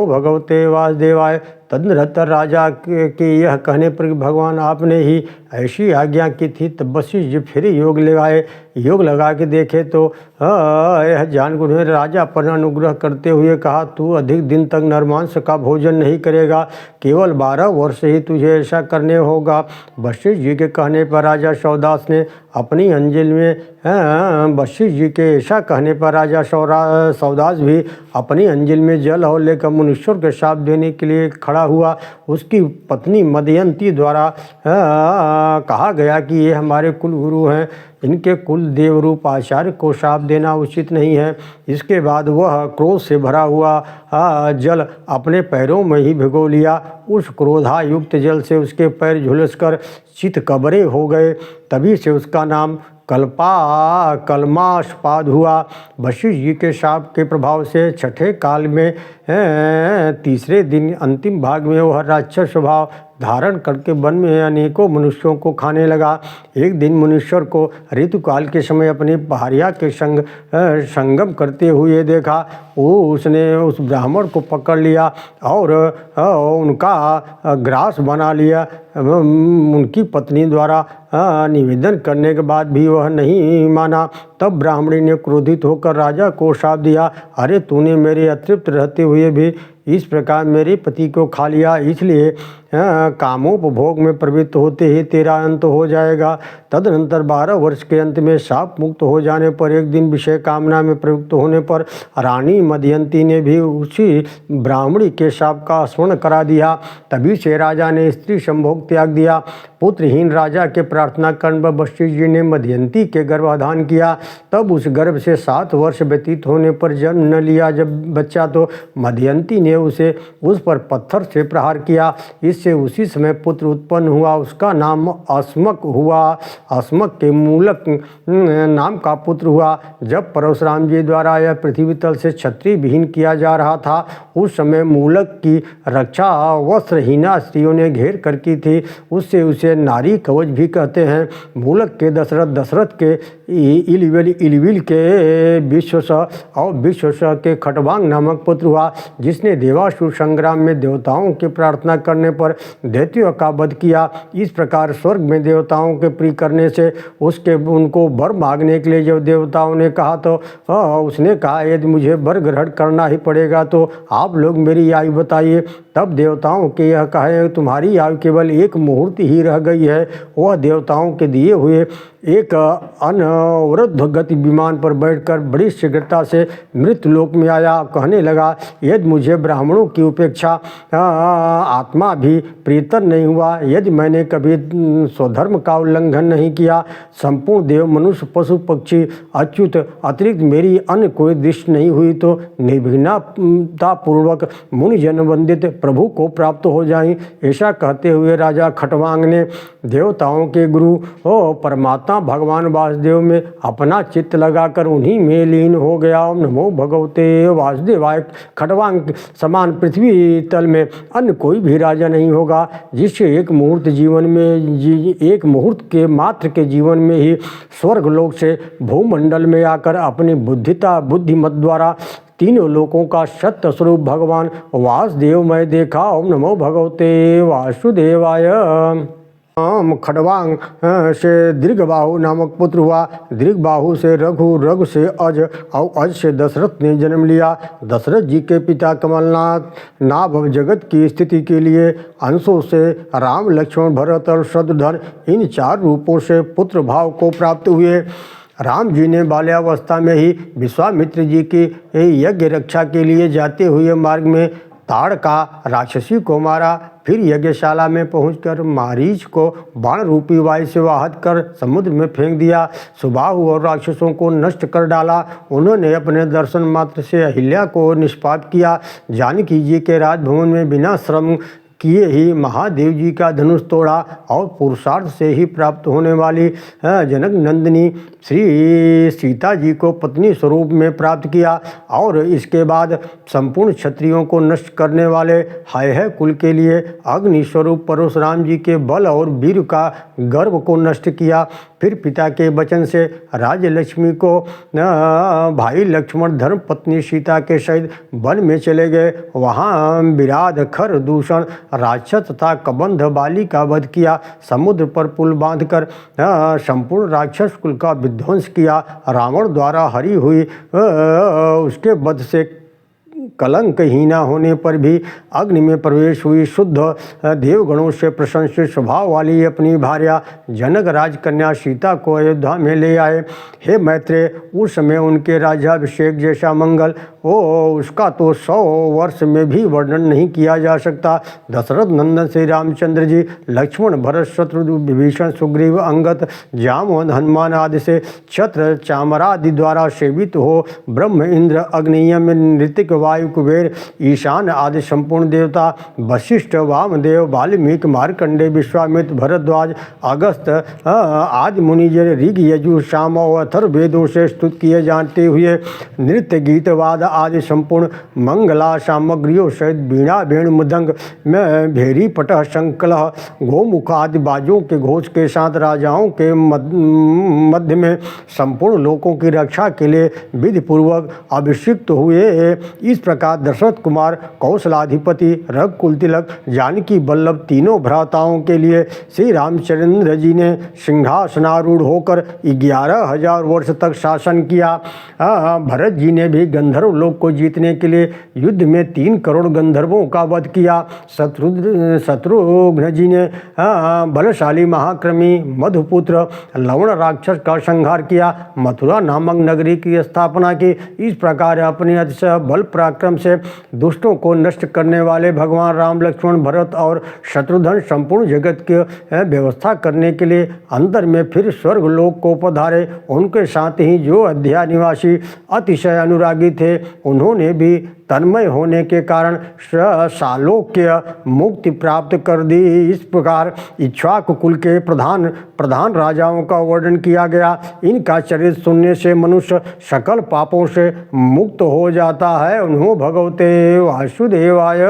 नमो भगवते वासुदेवाय। तदनंतर राजा के यह कहने पर कि भगवान आपने ही ऐसी आज्ञा की थी। तब वशिष्ठ जी फिर योग लगा के देखे तो यह जान कर उन्हें राजा पर अनुग्रह करते हुए कहा, तू अधिक दिन तक नरमांस का भोजन नहीं करेगा, केवल 12 वर्ष ही तुझे ऐसा करने होगा। वशिष्ठ जी के कहने पर राजा सौदास ने अपनी अंजलि में वशिष्ठ जी के ऐसा कहने पर राजा सौदास भी अपनी अंजलि में जल और लेकर मुनीश्वर के शाप देने के लिए खड़ा हुआ। उसकी पत्नी मदयंती द्वारा कहा गया कि ये हमारे कुल गुरु हैं, इनके कुल देवरूप आचार्य को शाप देना उचित नहीं है। इसके बाद वह क्रोध से भरा हुआ जल अपने पैरों में ही भिगो लिया। उस क्रोधायुक्त जल से उसके पैर झुलसकर चितकबरे हो गए। तभी से उसका नाम कलमाशपाद हुआ। वशिष्ठ जी के शाप के प्रभाव से छठे काल में तीसरे दिन अंतिम भाग में वह राक्षस स्वभाव धारण करके वन में अनेकों मनुष्यों को खाने लगा। एक दिन मुनीश्वर को ऋतुकाल के समय अपनी पहाड़िया के संगम करते हुए देखा। उसने उस ब्राह्मण को पकड़ लिया और उनका ग्रास बना लिया। उनकी पत्नी द्वारा निवेदन करने के बाद भी वह नहीं माना। तब ब्राह्मणी ने क्रोधित होकर राजा को शाप दिया, अरे तूने मेरे अतृप्त रहते हुए भी इस प्रकार मेरे पति को खा लिया, इसलिए कामोपभोग में प्रवृत्त होते ही तेरा अंत हो जाएगा। तदनंतर 12 वर्ष के अंत में शाप मुक्त हो जाने पर एक दिन विषय कामना में प्रवृत्त होने पर रानी मदयंती ने भी उसी ब्राह्मणी के शाप का स्मरण करा दिया। तभी से राजा ने स्त्री संभोग त्याग दिया। पुत्रहीन राजा के प्रार्थना करने पर वशिष्ठ जी ने मदयंती के गर्भाधान किया। तब उस गर्भ से 7 वर्ष व्यतीत होने पर जन्म न लिया जब बच्चा तो मदयंती ने उसे उस पर पत्थर से प्रहार किया। इससे उसी समय पुत्र उत्पन्न हुआ। उसका नाम अस्मक हुआ। अस्मक के मूलक नाम का पुत्र हुआ। जब परशुराम जी द्वारा यह पृथ्वी तल से क्षत्रिय विहीन किया जा रहा था, उस समय मूलक की रक्षा वस्त्रहीना स्त्रियों ने घेर कर की थी। उससे उसे नारी कवच भी कहते हैं। मूलक के दशरथ के इलविल के विश्वस और विश्वस के खटवांग नामक पुत्र हुआ, जिसने देवासुर संग्राम में देवताओं की प्रार्थना करने पर दैत्यों का वध किया। इस प्रकार स्वर्ग में देवताओं के प्रिय करने से उनको वर मांगने के लिए जब देवताओं ने कहा तो उसने कहा, यदि मुझे वर ग्रहण करना ही पड़ेगा तो आप लोग मेरी आयु बताइए। तब देवताओं के यह कहे, तुम्हारी आयु केवल 1 मुहूर्त ही रह गई है। वह देवताओं के दिए हुए एक अनवरुद्ध गति विमान पर बैठकर बड़ी शीघ्रता से मृत्यु लोक में आया। कहने लगा, यदि मुझे ब्राह्मणों की उपेक्षा आत्मा भी प्रीतर नहीं हुआ, यदि मैंने कभी स्वधर्म का उल्लंघन नहीं किया, संपूर्ण देव मनुष्य पशु पक्षी अच्युत अतिरिक्त मेरी अन्य कोई दृष्टि नहीं हुई तो निर्विघ्नतापूर्वक मुनिजन वंदित प्रभु को प्राप्त हो जाएं। ऐसा कहते हुए राजा खटवांग ने देवताओं के गुरु परमात्मा भगवान वासुदेव में अपना चित्त लगाकर उन्हीं में लीन हो गया। ओम नमो भगवते वासुदेवाय। खटवांग समान पृथ्वी तल में अन्य कोई भी राजा नहीं होगा, जिससे एक मुहूर्त के मात्र के जीवन में ही स्वर्गलोक से भूमंडल में आकर अपनी बुद्धिमत द्वारा तीनों लोकों का सत्य स्वरूप भगवान वासुदेव मैं देखा। ओम नमो भगवते वासुदेवाय। खटवांग से दीर्घबाहु नामक पुत्र हुआ। दीर्घबाहु से रघु से अज और अज से दशरथ ने जन्म लिया। दशरथ जी के पिता कमलनाथ नाभ जगत की स्थिति के लिए अंशों से राम लक्ष्मण भरत और शत्रुघ्न इन 4 रूपों से पुत्र भाव को प्राप्त हुए। राम जी ने बाल्यावस्था में ही विश्वामित्र जी की यज्ञ रक्षा के लिए जाते हुए मार्ग में ताड़का राक्षसी को मारा। फिर यज्ञशाला में पहुंचकर मारीच को बाण रूपी वायु से वाहत कर समुद्र में फेंक दिया। सुबाहु और राक्षसों को नष्ट कर डाला। उन्होंने अपने दर्शन मात्र से अहिल्या को निष्पाप किया। जानकी जी के राजभवन में बिना श्रम किए ही महादेव जी का धनुष तोड़ा और पुरुषार्थ से ही प्राप्त होने वाली जनक नंदिनी श्री सीता जी को पत्नी स्वरूप में प्राप्त किया। और इसके बाद संपूर्ण क्षत्रियों को नष्ट करने वाले है कुल के लिए अग्नि स्वरूप परशुराम जी के बल और वीर का गर्व को नष्ट किया। फिर पिता के वचन से राज्य लक्ष्मी को भाई लक्ष्मण धर्म पत्नी सीता के सहित वन में चले गए। वहाँ विराध खर दूषण राक्षस तथा कबंध बाली का वध किया। समुद्र पर पुल बांधकर संपूर्ण राक्षस कुल का विध्वंस किया। रावण द्वारा हरी हुई उसके वध से कलंकहीना होने पर भी अग्नि में प्रवेश हुई। शुद्ध देवगणों से प्रशंसित स्वभाव वाली अपनी भार्या जनक राजकन्या सीता को अयोध्या में ले आए। हे मैत्रेय, उस समय उनके राज्याभिषेक जैसा मंगल उसका तो 100 वर्ष में भी वर्णन नहीं किया जा सकता। दशरथ नंदन श्री रामचंद्र जी लक्ष्मण भरत शत्रुघ्न विभीषण सुग्रीव अंगद जामवंत हनुमान आदि से छत्र चामरादि द्वारा सेवित हो ब्रह्म इंद्र अग्नियम ऋतिक वायु कुबेर ईशान आदि संपूर्ण देवता वशिष्ठ वामदेव वाल्मीकि मार्कंडे विश्वामित्र भरद्वाज अगस्त आदि मुनिजन ऋग यजु साम और अथर्ववेदों से स्तुत किए जाते हुए नृत्य गीत वाद आदि संपूर्ण मंगला सामग्रियों सहित बीणा वेणु मृदंग में भेरी पटह संकलह गोमुख आदि बाजों के घोष के साथ राजाओं के मध्य में संपूर्ण लोकों की रक्षा के लिए विधि पूर्वक अभिषिक्त हुए। इस प्रकार दशरथ कुमार कौशलाधिपति रघुकुल तिलक जानकी वल्लभ तीनों भ्राताओं के लिए श्री रामचंद्र जी ने सिंहासनारूढ़ होकर 11,000 वर्ष तक शासन किया। भरत जी ने भी गंधर्व लोक को जीतने के लिए युद्ध में 3 करोड़ गंधर्वों का वध किया। शत्रुघ्न जी ने बलशाली महाक्रमी मधुपुत्र लवण राक्षस का संहार किया। मथुरा नामक नगरी की स्थापना की। इस प्रकार अपने अतिशय बल पराक्रम से दुष्टों को नष्ट करने वाले भगवान राम लक्ष्मण भरत और शत्रुघ्न संपूर्ण जगत की व्यवस्था करने के लिए अंतर में फिर स्वर्ग लोक को पधारे। उनके साथ ही जो अयोध्या निवासी अतिशय अनुरागी थे उन्होंने भी तन्मय होने के कारण सालोक्य मुक्ति प्राप्त कर दी। इस प्रकार इक्ष्वाकु कुल के प्रधान राजाओं का वर्णन किया गया। इनका चरित्र सुनने से मनुष्य सकल पापों से मुक्त हो जाता है। उन्हों भगवते वासुदेवाय।